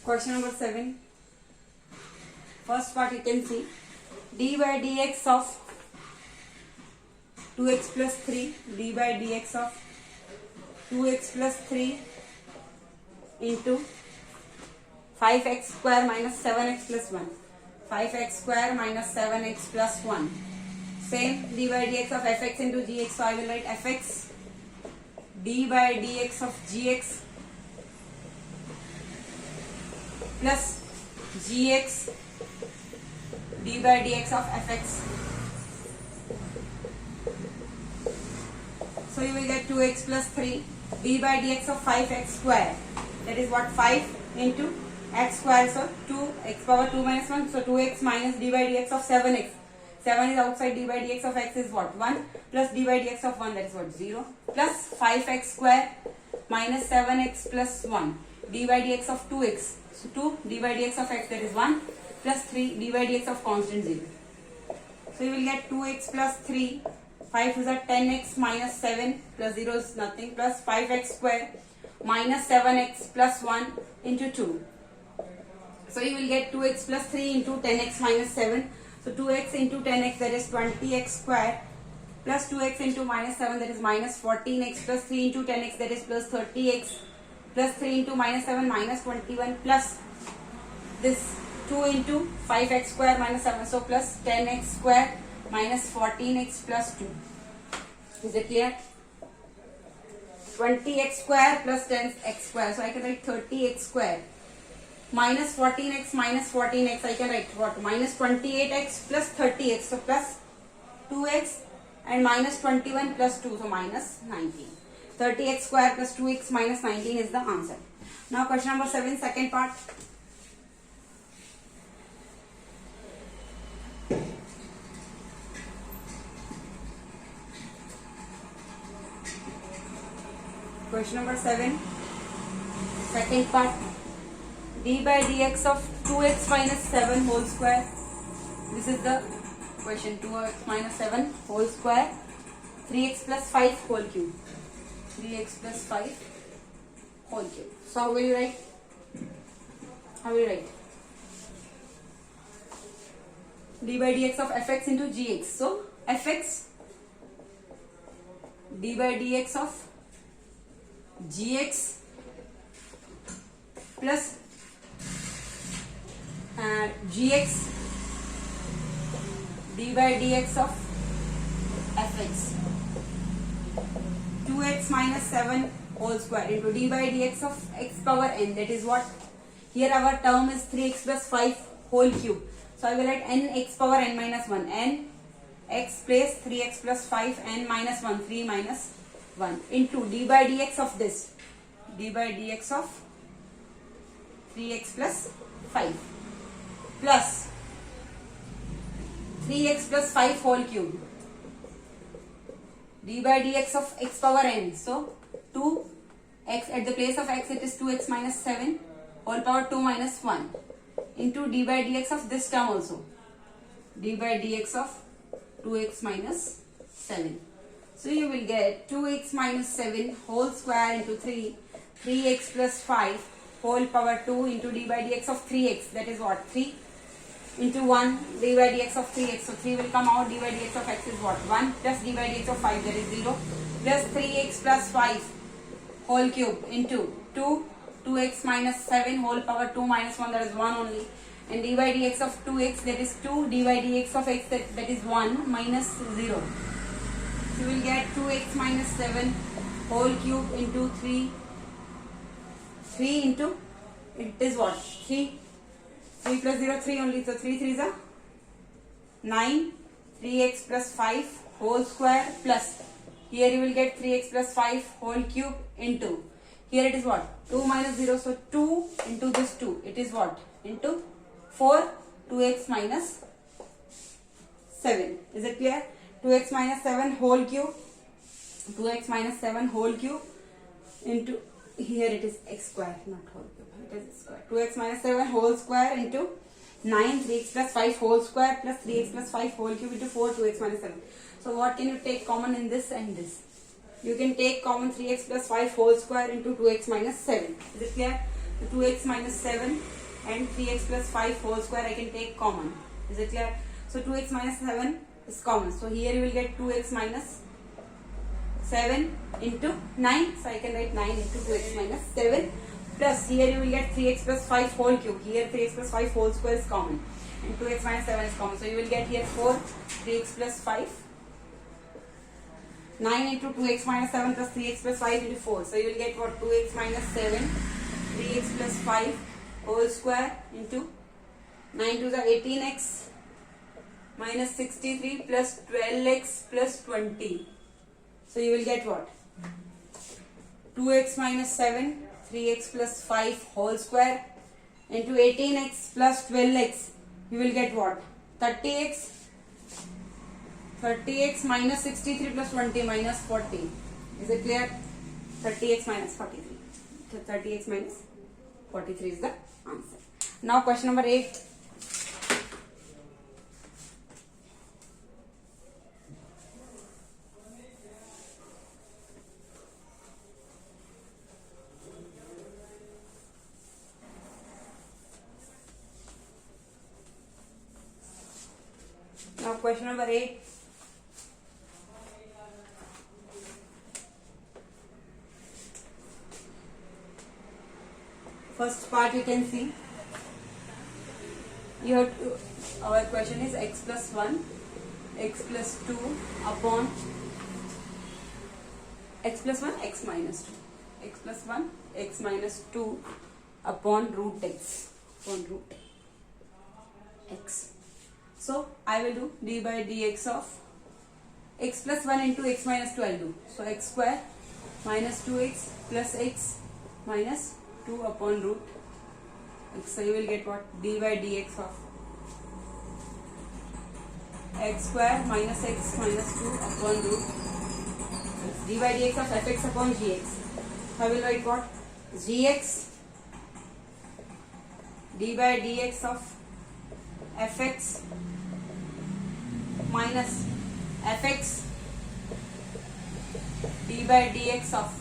Question number 7. First part you can see d by dx of 2x plus 3, d by dx of 2x plus 3 into 5x square minus 7x plus 1. 5x square minus 7x plus 1. Same d by dx of fx into gx. So I will write fx d by dx of gx plus gx d by dx of fx. So you will get 2x plus 3 d by dx of 5x square. That is what, 5 into x square. So 2x power 2 minus 1. So 2x minus d by dx of 7x. 7 is outside, d by dx of x is what, 1 plus d by dx of 1, that is what, 0, plus 5x square minus 7x plus 1 d by dx of 2x. So 2 d by dx of x, that is 1 plus 3 d by dx of constant 0. So you will get 2x plus 3, 5 is a 10x minus 7 plus 0 is nothing, plus 5x square minus 7x plus 1 into 2. So you will get 2x plus 3 into 10x minus 7. So 2x into 10x, that is 20x square, plus 2x into minus 7, that is minus 14x, plus 3 into 10x, that is plus 30x, plus 3 into minus 7, minus 21, plus this 2 into 5x square minus 7, so plus 10x square minus 14x plus 2. Is it clear? 20x square plus 10x square, so I can write 30x square. Minus 14x minus 14x, I can write what? Minus 28x plus 30x, so plus 2x, and minus 21 plus 2, so minus 19. 30x square plus 2x minus 19 is the answer. Now question number 7, second part. Question number 7, second part. D by dx of 2x minus 7 whole square. This is the question. 2x minus 7 whole square. 3x plus 5 whole cube. 3x plus 5 whole cube. So how will you write? How will you write? D by dx of fx into gx. So fx d by dx of gx plus gx d by dx of fx. 2x minus 7 whole square into d by dx of x power n, that is what, here our term is 3x plus 5 whole cube. So I will write n x power n minus 1, n x place 3x plus 5 n minus 1, 3 minus 1 into d by dx of this, d by dx of 3x plus 5 plus 3x plus 5 whole cube, d by dx of x power n. So 2x, at the place of x it is 2x minus 7 whole power 2 minus 1 into d by dx of this term also, d by dx of 2x minus 7. So you will get 2x minus 7 whole square into 3x plus 5 whole power 2 into d by dx of 3x, that is what, 3 into 1 d by dx of 3x. So 3 will come out, d by dx of x is what, 1 plus d by dx of 5, that is 0, plus 3x plus 5 whole cube into 2x minus 7 whole power 2 minus 1, that is 1 only, and d by dx of 2x, that is 2, d by dx of x, that is 1 minus 0. So you will get 2x minus 7 whole cube into 3 into, it is what, 3 plus 0, 3 only, so 3 3 is a 9, 3x plus 5 whole square plus, here you will get 3x plus 5 whole cube into, here it is what, 2 minus 0, so 2 into this 2, it is what, into 4, 2x minus 7. Is it clear? 2x minus 7 whole cube, 2x minus 7 whole cube into, here it is x square, not whole cube, it is square. 2x minus 7 whole square into 9, 3x plus 5 whole square plus 3x plus 5 whole cube into 4, 2x minus 7. So what can you take common in this and this? You can take common 3x plus 5 whole square into 2x minus 7. Is it clear? The 2x minus 7 and 3x plus 5 whole square I can take common. Is it clear? So 2x minus 7 is common. So here you will get 2x minus 7 into 9. So I can write 9 into 2x minus 7 plus here you will get 3x plus 5 whole cube. Here 3x plus 5 whole square is common and 2x minus 7 is common. So you will get here 4 3x plus 5. 9 into 2x minus 7 plus 3x plus 5 into 4. So you will get what? 2x minus 7, 3x plus 5 whole square into 9 to the 18x minus 63 plus 12x plus 20. So you will get what? 2x minus 7, 3x plus 5 whole square into 18x plus 12x. You will get what? 30x minus 63 plus 20 minus 40. Is it clear? 30x minus 43. So 30x minus 43 is the answer. Now question number 8. Now question number 8. First part you can see. You have to, our question is x plus 1, x plus 2 upon x plus 1, x minus 2. X plus 1, x minus 2 upon root x. Upon root x. So I will do d by dx of x plus 1 into x minus 2 I will do. So x square minus 2x plus x minus 2 upon root x. So you will get what? D by dx of x square minus x minus 2 upon root x. D by dx of fx upon gx. I will write what? Gx d by dx of fx minus fx d by dx of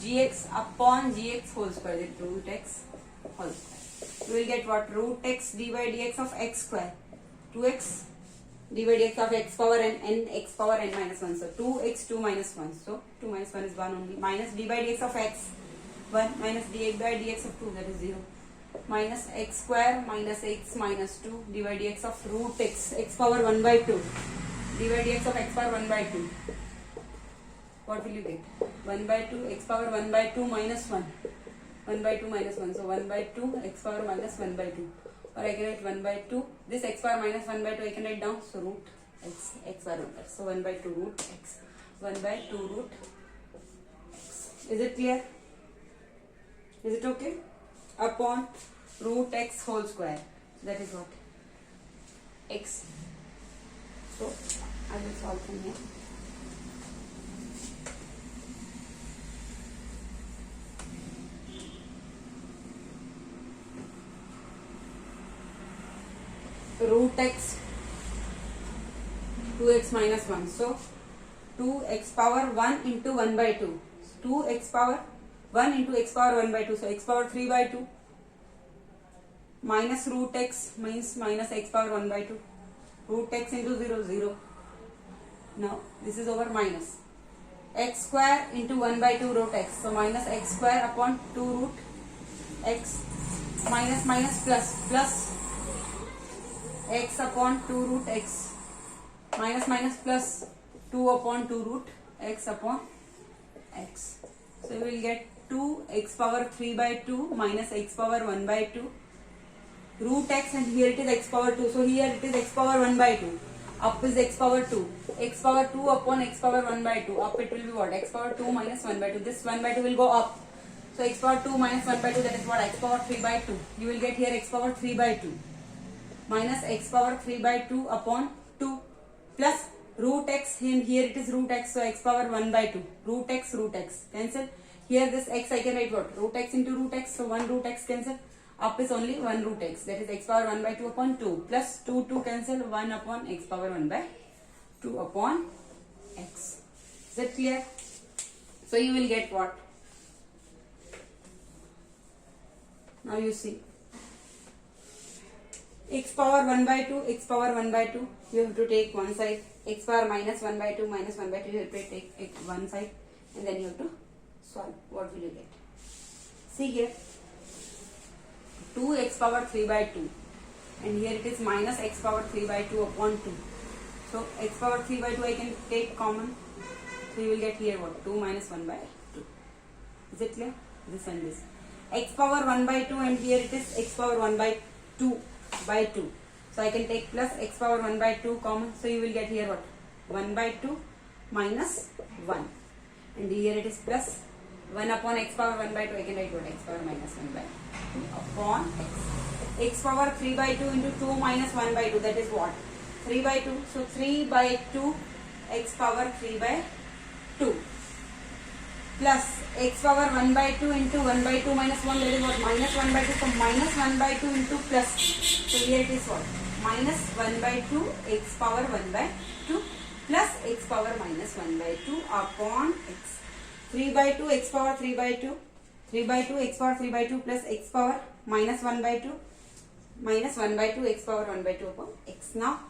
gx upon gx whole square, that root x whole square. You will get what? Root x d by dx of x square, 2x d by dx of x power n x power n minus 1. So 2x 2 minus 1. So 2 minus 1 is 1 only. Minus d by dx of x 1 minus d by dx of 2, that is 0. Minus x square minus x minus 2 d by dx of root x power 1 by 2 d by dx of x power 1 by 2. What will you get? 1 by 2 x power 1 by 2 minus 1. 1 by 2 minus 1. So 1 by 2 x power minus 1 by 2. Or I can write 1 by 2. This x power minus 1 by 2 I can write down. So root x power 1 by 2. So 1 by 2 root x. 1 by 2 root x. Is it clear? Is it okay? Upon root x whole square. That is what? X. So I will solve from here. Root x 2x minus 1. So 2x power 1 into 1 by 2. 2x power 1 into x power 1 by 2. So x power 3 by 2 minus root x means minus x power 1 by 2. Root x into 0, 0. Now this is over minus. X square into 1 by 2 root x. So minus x square upon 2 root x minus minus plus plus x upon 2 root x minus minus plus 2 upon 2 root x upon x. So we will get 2 x power 3 by 2 minus x power 1 by 2 root x, and here it is x power 2. So here it is x power 1 by 2. Up is x power 2. X power 2 upon x power 1 by 2. Up it will be what? X power 2 minus 1 by 2. This 1 by 2 will go up. So x power 2 minus 1 by 2, that is what? X power 3 by 2. You will get here x power 3 by 2 minus x power 3 by 2 upon 2 plus root x, and here it is root x. So x power 1 by 2. Root x cancel. Here this x I can write what? Root x into root x. So 1 root x cancel. Up is only 1 root x, that is x power 1 by 2 upon 2 plus 2 cancel, 1 upon x power 1 by 2 upon x. Is that clear? So you will get what? Now you see x power 1 by 2, x power 1 by 2, you have to take one side. X power minus 1 by 2, minus 1 by 2, you have to take one side, and then you have to solve. What will you get? See here, 2x power 3 by 2, and here it is minus x power 3 by 2 upon 2. So x power 3 by 2 I can take common. So you will get here what? 2 minus 1 by 2. Is it clear? This and this. X power 1 by 2, and here it is x power 1 by 2 by 2. So I can take plus x power 1 by 2 common. So you will get here what? 1 by 2 minus 1. And here it is plus 1 upon x power 1 by 2. I can write what? X power minus 1 by 2 upon x. X power 3 by 2 into 2 minus 1 by 2. That is what? 3 by 2. So 3 by 2 x power 3 by 2 plus x power 1 by 2 into 1 by 2 minus 1, that is what? Minus 1 by 2. So minus 1 by 2 into plus. So here it is what? Minus 1 by 2 x power 1 by 2 plus x power minus 1 by 2 upon x. 3 by 2 x power 3 by 2. 3 by 2 x power 3 by 2 plus x power minus 1 by 2 minus 1 by 2 x power 1 by 2 upon x. Now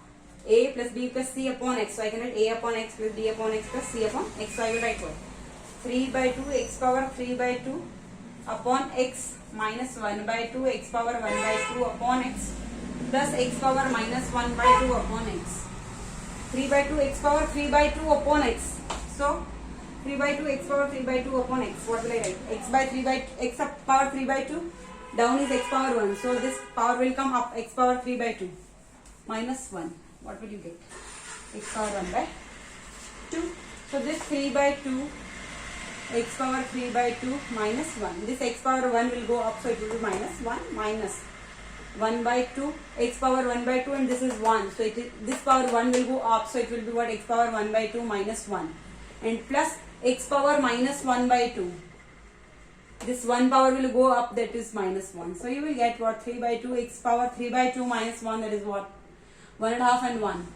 a plus b plus c upon x. So I can write a upon x plus b upon x plus c upon x. So I will write what? 3 by 2 x power 3 by 2 upon x minus 1 by 2 x power 1 by 2 upon x plus x power minus 1 by 2 upon x. 3 by 2 x power 3 by 2 upon x. So 3 by 2 x power 3 by 2 upon x. What will I write? X by 3 by x up power 3 by 2. Down is x power 1. So this power will come up, x power 3 by 2 minus 1. What will you get? X power 1 by 2. So this 3 by 2 x power 3 by 2 minus 1. This x power 1 will go up, so it will be minus 1 minus 1 by 2 x power 1 by 2, and this is 1. So this power 1 will go up, so it will be what? X power 1 by 2 minus 1, and plus x power minus 1 by 2. This 1 power will go up, that is minus 1. So you will get what? 3 by 2 x power 3 by 2 minus 1, that is what? 1 and a half and 1.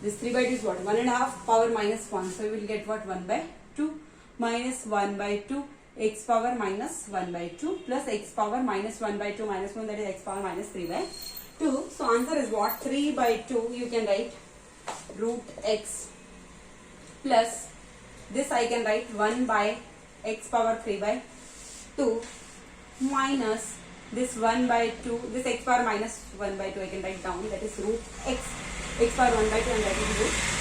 This 3 by 2 is what? 1 and a half power minus 1. So you will get what? 1 by 2 minus 1 by 2 x power minus 1 by 2 plus x power minus 1 by 2 minus 1, that is x power minus 3 by 2. So answer is what? 3 by 2. You can write root x plus this I can write 1 by x power 3 by 2 minus this 1 by 2, this x power minus 1 by 2 I can write down, that is root x power 1 by 2, and that is root.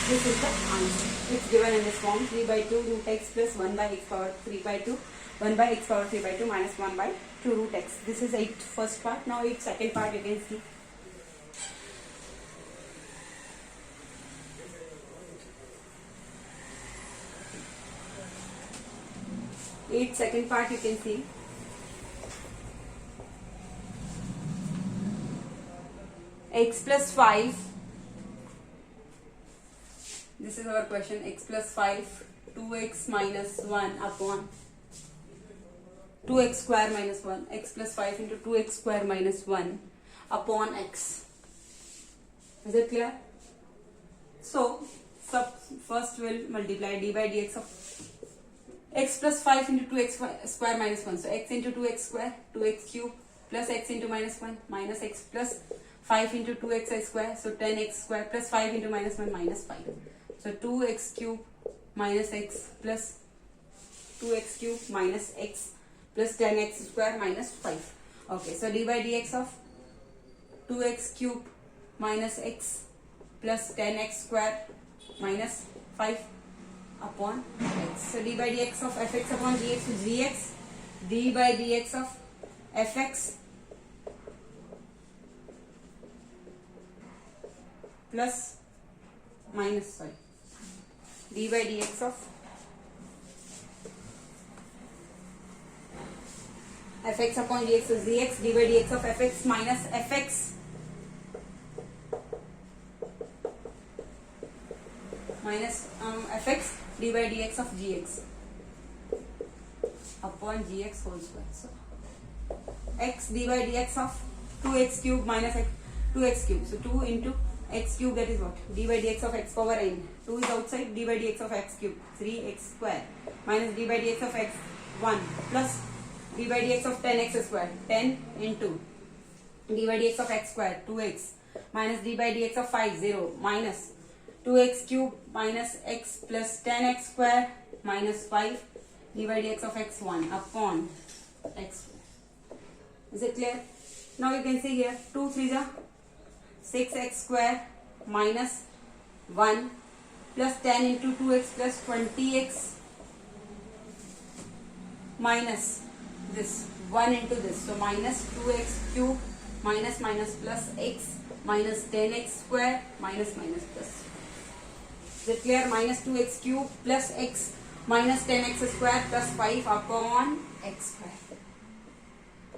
This is the answer. It's given in this form: 3 by 2 root x plus 1 by x power 3 by 2, 1 by x power 3 by 2 minus 1 by 2 root x. This is 8 first part. Now 8 second part you can see. Second part you can see. X plus 5. This is our question. X plus 5, 2x minus 1 upon 2x square minus 1. X plus 5 into 2x square minus 1 upon x. Is it clear? So first we'll multiply d by dx of x plus 5 into 2x square minus 1. So x into 2x square, 2x cube plus x into minus 1 minus x plus 5 into 2x square. So 10x square plus 5 into minus 1 minus 5. So 2x cube minus x plus 2x cube minus x plus 10x square minus 5. Okay, so d by dx of 2x cube minus x plus 10x square minus 5 upon x. So d by dx of fx upon gx is gx. D by dx of fx plus minus d by dx of fx upon gx is gx. D by dx of fx minus fx minus fx d by dx of gx upon gx whole square. So x d by dx of 2x cube minus x, 2x cube. So 2 into x cube, that is what? D by dx of x power n. 2 is outside, d by dx of x cube, 3x square minus d by dx of x 1 plus d by dx of 10x square, 10 into d by dx of x square, 2x, minus d by dx of 5, 0, minus 2x cube minus x plus 10x square minus 5 d by dx of x 1 upon x. Is it clear? Now you can see here 2 3s are 6x square minus 1 plus 10 into 2x plus 20x minus this 1 into this. So minus 2x cube minus minus plus x minus 10x square minus minus plus. Is it clear? Minus 2x cube plus x minus 10x square plus 5 upon x square.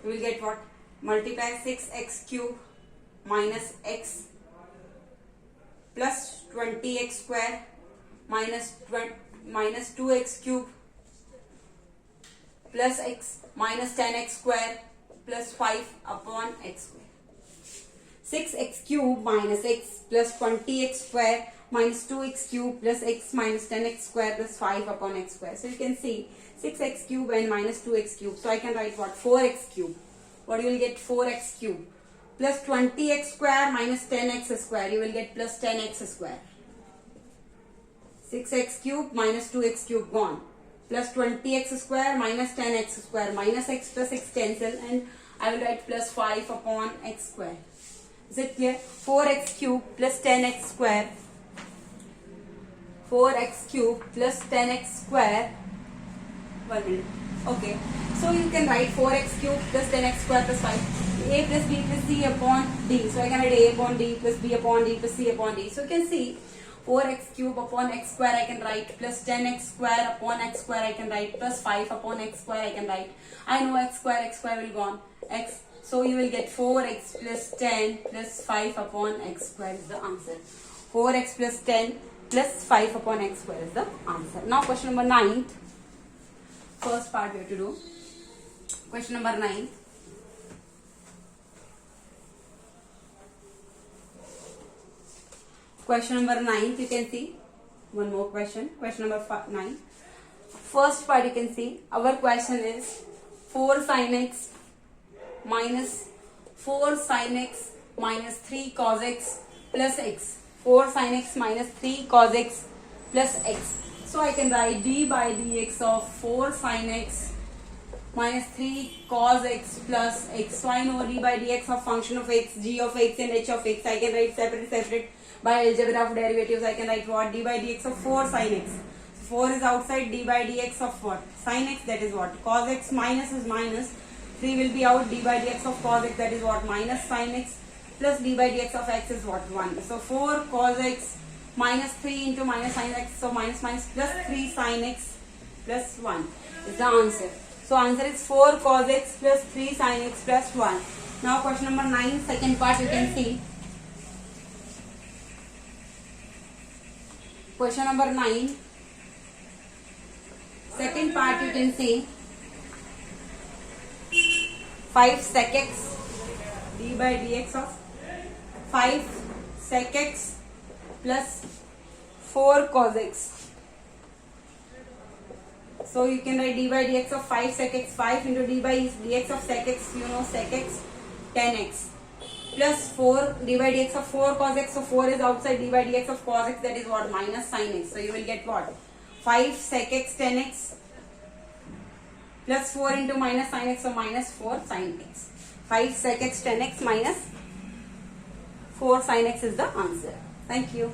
You will get what? Multiply 6x cube minus x plus 20x square minus 2x cube plus x minus 10x square plus 5 upon x square. 6x cube minus x plus 20x square minus 2x cube plus x minus 10x square plus 5 upon x square. So you can see 6x cube and minus 2x cube. So I can write what? 4x cube. What you will get? 4x cube plus 20x square minus 10x square. You will get plus 10x square. 6x cube minus 2x cube gone. Plus 20x square minus 10x square minus x plus x cancel, and I will write plus 5 upon x square. Is it clear? 4x cube plus 10x square. 4x cube plus 10x square. 1 minute. Okay. So you can write 4x cube plus 10x square plus 5. A plus b plus c upon d. So I can write a upon d plus b upon d plus c upon d. So you can see 4x cube upon x square I can write, plus 10x square upon x square I can write, plus 5 upon x square I can write. I know x square will go on x. So you will get 4x plus 10 plus 5 upon x square is the answer. 4x plus 10 plus 5 upon x square is the answer. Now question number 9. First part we have to do. Question number 9. Question number 9, you can see one more question. Question number 9. First part you can see our question is 4 sin x minus 4 sin x minus 3 cos x plus x. 4 sin x minus 3 cos x plus x. So I can write d by dx of 4 sin x minus 3 cos x plus x. So I know d by dx of function of x, g of x and h of x. I can write separate. By algebra of derivatives I can write what? D by dx of 4 sin x. 4 is outside, d by dx of what? Sin x, that is what? Cos x minus is minus. 3 will be out, d by dx of cos x, that is what? Minus sin x plus d by dx of x is what? 1. So 4 cos x minus 3 into minus sin x. So minus plus 3 sin x plus 1 is the answer. So answer is 4 cos x plus 3 sin x plus 1. Now question number 9, second part you can see. Question number 9, second part you can see 5 sec x d by dx of 5 sec x plus 4 cos x. So you can write d by dx of 5 sec x, 5 into d by dx of sec x, you know sec x 10x. Plus 4 d by dx of 4 cos x. So 4 is outside, d by dx of cos x, that is what? Minus sin x. So you will get what? 5 sec x 10x plus 4 into minus sin x. So minus 4 sin x. 5 sec x 10x minus 4 sin x is the answer. Thank you.